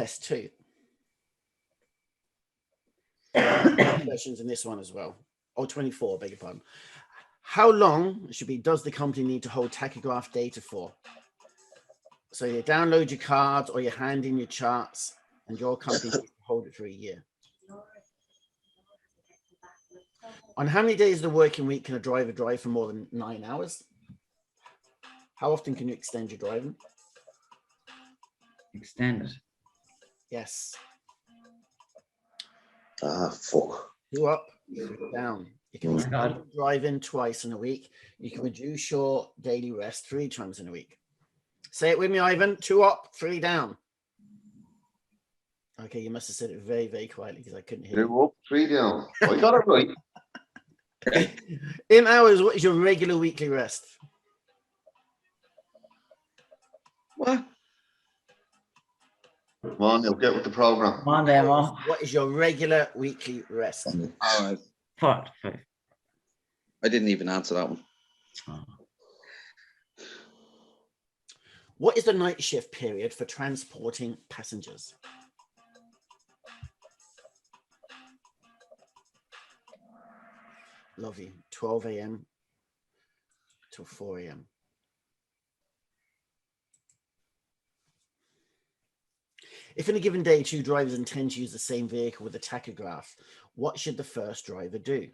test 2. Questions in this one as well. Oh, 24, beg your pardon. How long does the company need to hold tachograph data for? So you download your cards or you hand in your charts and your company needs to hold it for a year. On how many days of the working week can a driver drive for more than 9 hours? How often can you extend your driving? Extend it. Yes. Fuck. 2 up, 3 down. You can extend your driving twice in a week. You can reduce your daily rest 3 times in a week. Say it with me, Ivan. 2 up, 3 down. Okay, you must have said it very, very quietly because I couldn't hear 2 up, 3 down. I got it right. In hours, what is your regular weekly rest? What? Come on, they'll get with the program. Come on, Demo. What is your regular weekly rest? All right. 5. I didn't even answer that one. Oh. What is the night shift period for transporting passengers? Lovely. 12 a.m. till 4 a.m. If in a given day 2 drivers intend to use the same vehicle with a tachograph, what should the first driver do?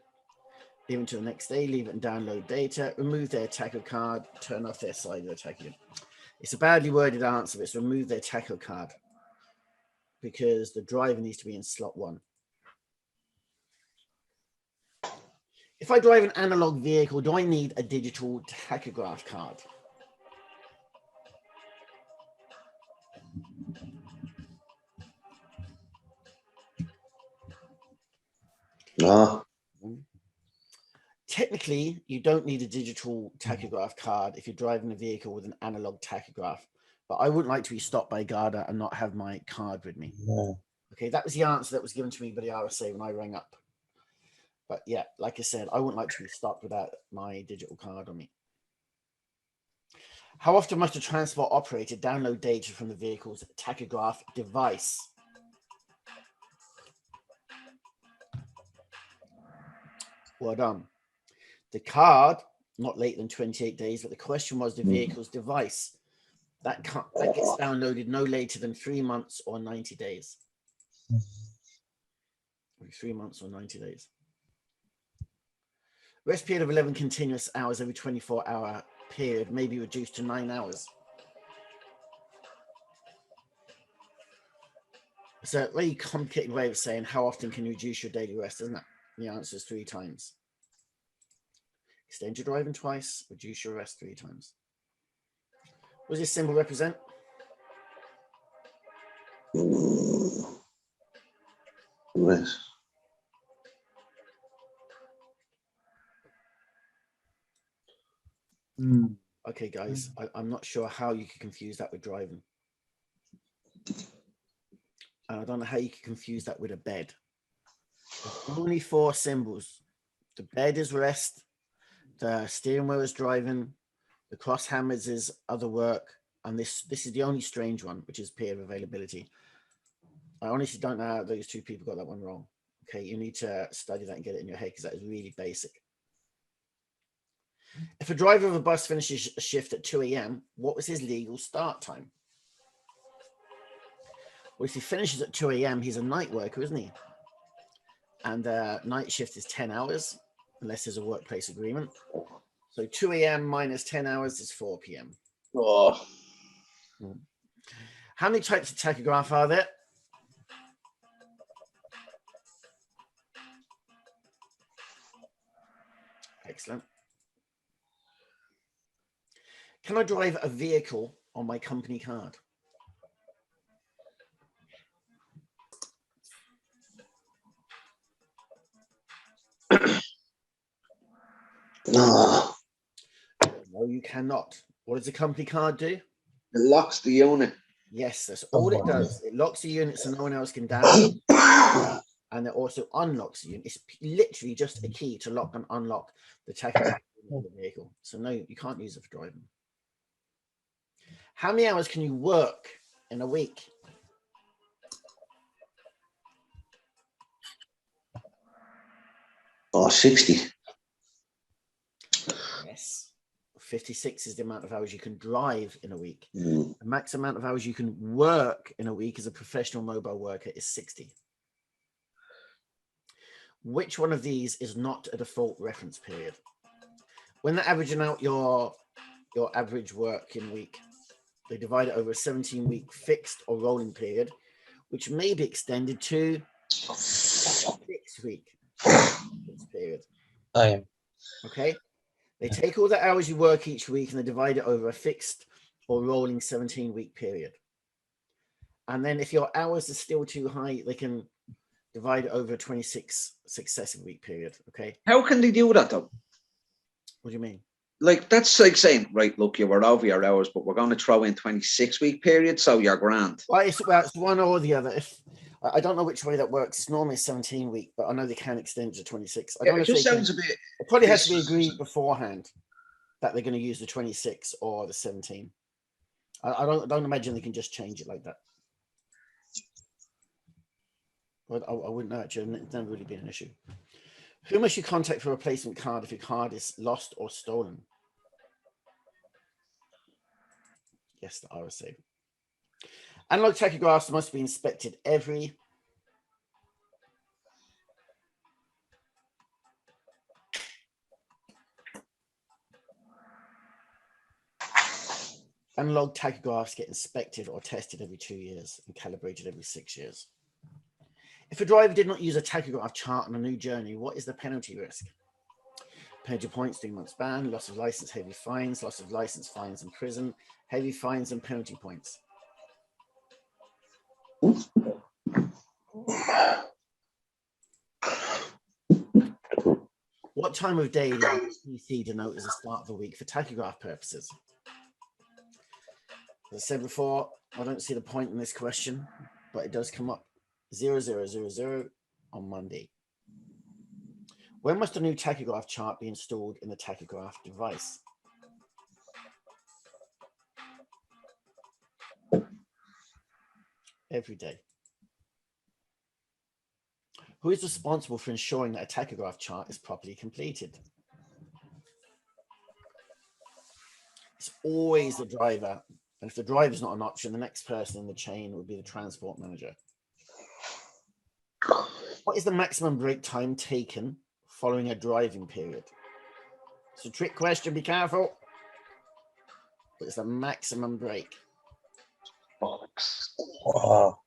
Leave it until the next day, leave it and download data, remove their tacho card, turn off their side of the tacho. It's a badly worded answer, but it's remove their tacho card because the driver needs to be in slot 1. If I drive an analog vehicle, do I need a digital tachograph card? No. Technically, you don't need a digital tachograph card if you're driving a vehicle with an analog tachograph, but I wouldn't like to be stopped by Garda and not have my card with me. No. Okay, that was the answer that was given to me by the RSA when I rang up. But yeah, like I said, I wouldn't like to be stopped without my digital card on me. How often must a transport operator download data from the vehicle's tachograph device? Well done. The card, not later than 28 days, but the question was the vehicle's device. That gets downloaded no later than 3 months or 90 days. 3 months or 90 days. Rest period of 11 continuous hours every 24-hour period may be reduced to 9 hours. It's a really complicated way of saying how often can you reduce your daily rest, isn't it? The answer is 3 times. Extend your driving twice, reduce your rest 3 times. What does this symbol represent? Rest. Okay, guys, I'm not sure how you could confuse that with driving. And I don't know how you could confuse that with a bed. There's only 4 symbols. The bed is rest, the steering wheel is driving, the cross hammers is other work, and this is the only strange one, which is peer availability. I honestly don't know how those 2 people got that one wrong. Okay, you need to study that and get it in your head because that is really basic. If a driver of a bus finishes a shift at 2 a.m., what was his legal start time? Well, if he finishes at 2 a.m., he's a night worker, isn't he? And night shift is 10 hours, unless there's a workplace agreement. So 2 a.m. minus 10 hours is 4 p.m. Oh. How many types of tachograph are there? Excellent. Can I drive a vehicle on my company card? No. No, you cannot. What does the company card do? It locks the unit. Yes, that's all it does. It locks the unit so no one else can download it. And it also unlocks the unit. It's literally just a key to lock and unlock the tachograph of the vehicle. So no, you can't use it for driving. How many hours can you work in a week? Oh, 60. Yes. 56 is the amount of hours you can drive in a week. Mm. The max amount of hours you can work in a week as a professional mobile worker is 60. Which one of these is not a default reference period? When they're averaging out your average working week, they divide it over a 17-week fixed or rolling period, which may be extended to a 6-week period. I am. Okay? They take all the hours you work each week and they divide it over a fixed or rolling 17-week period. And then if your hours are still too high, they can divide it over a 26 successive week period. Okay? How can they do that though? What do you mean? Like, that's like saying, right, look, you were over your hours, but we're going to throw in 26-week period, so you're grand. Well, it's one or the other. If I don't know which way that works. It's normally 17-week, but I know they can extend to 26. I don't know It if just they sounds can. a bit. It probably has to be agreed beforehand that they're going to use the 26 or the 17. I don't imagine they can just change it like that. But I wouldn't know, actually. It's never really been an issue. Who must you contact for a replacement card if your card is lost or stolen? Yes, the RSA. Analog tachographs must be inspected every Analog tachographs get inspected or tested every 2 years and calibrated every 6 years. If a driver did not use a tachograph chart on a new journey, what is the penalty risk? Penalty points, 3 months ban, loss of license, heavy fines, loss of license, fines and prison, heavy fines and penalty points. What time of day does PC denote as the start of the week for tachograph purposes? As I said before, I don't see the point in this question, but it does come up 0000 on Monday. When must a new tachograph chart be installed in the tachograph device? Every day. Who is responsible for ensuring that a tachograph chart is properly completed? It's always the driver. And if the driver is not an option, the next person in the chain would be the transport manager. What is the maximum break time taken following a driving period? It's a trick question, be careful. But it's the maximum break. Wow.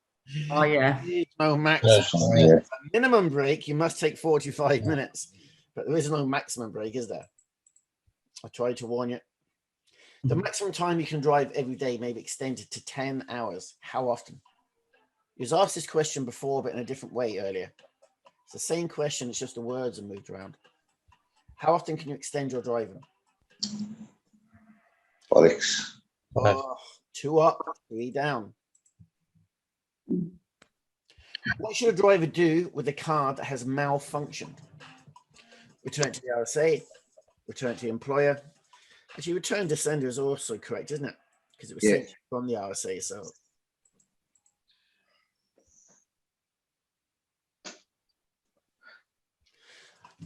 Oh, yeah. No maximum Yes. break. Yeah. A minimum break, you must take 45 minutes. But there is no maximum break, is there? I tried to warn you. The maximum time you can drive every day may be extended to 10 hours. How often? You was asked this question before, but in a different way earlier. It's the same question, it's just the words are moved around. How often can you extend your driving? Alex. Oh, 2 up, 3 down. What should a driver do with a car that has malfunctioned? Return it to the RSA, return it to the employer. Actually, return to sender is also correct, isn't it? Because it was Yeah. sent from the RSA. So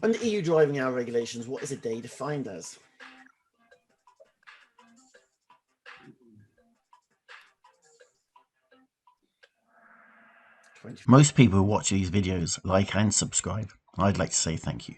under EU driving hour regulations, what is a day defined as? Most people who watch these videos like and subscribe. I'd like to say thank you.